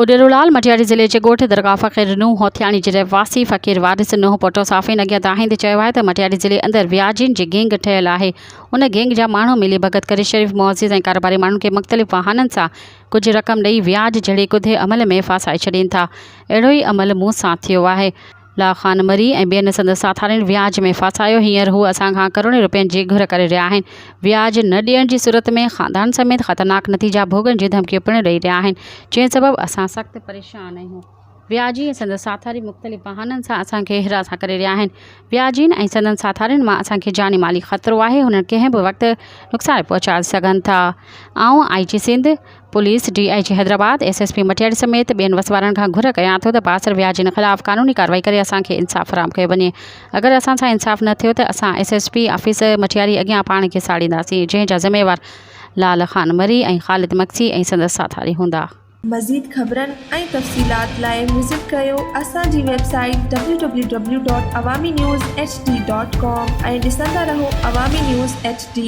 उडेरूलाल मटियारी ज़िले जे ॻोठ दरगाह फ़क़ीर नूह होथियाणी जे रहवासी फ़क़ीर वारिस नूह पोटो साफ़िन अॻियां दाहिंदे चयो आहे त मटियारी ज़िले अंदरि व्याजिन जी गैंग ठहियल आहे। उन गैंग जा माण्हू मिली भगत करे शरीफ़ मुअज़्ज़िज़ ऐं कारोबारी माण्हुनि खे मुख़्तलिफ़ वाहननि सां कुझु रक़म ॾेई व्याज जहिड़े कुधे अमल में फासाए छॾीनि था। अहिड़ो ई अमल मूं सां थियो आहे। ला ख़ान मरी ऐं ॿियनि संदसि साथारनि व्याज में फासायो। हींअर हू असां खां करोड़े रुपयनि जी घुर करे रहिया आहिनि। व्याज न ॾियण जी सूरत में ख़ानदान समेत ख़तरनाक नतीजा भोगन जी धमकियूं पिणु ॾेई रहिया आहिनि, जंहिं सबबु असां सख़्तु परेशान आहियूं। व्याजी ऐं संदसि साथारी मुख़्तलिफ़ वाहननि सां असांखे हिरासा करे रहिया आहिनि। व्याजीन ऐं संदसि साथारियुनि मां असांखे जानी माली ख़तरो आहे। हुननि कंहिं बि वक़्तु नुक़सानु पहुचाए सघनि था। आऊं IG Sindh police, DIG Hyderabad, SSP Matiari समेत ॿियनि वसवारनि खां घुर कयां थो त पासर व्याजिन ख़िलाफ़ क़ानूनी कार्रवाई करे असांखे इंसाफ़ फराहम कयो वञे। अगरि असां सां इंसाफ़ न थियो त असां SSP ऑफिस मटियारी अॻियां पाण खे साड़ींदासीं, जंहिंजा ज़िम्मेवार लाल ख़ान मरी ऐं ख़ालिद मक्सी ऐं संदसि साथारी हूंदा। मज़ीद ख़बरनि ऐं तफ़सीलात लाइ विज़िट कयो असांजी वेबसाइट www.awamiNewsHD.com ऐं ॾिसंदा रहो अवामी न्यूज़ HD।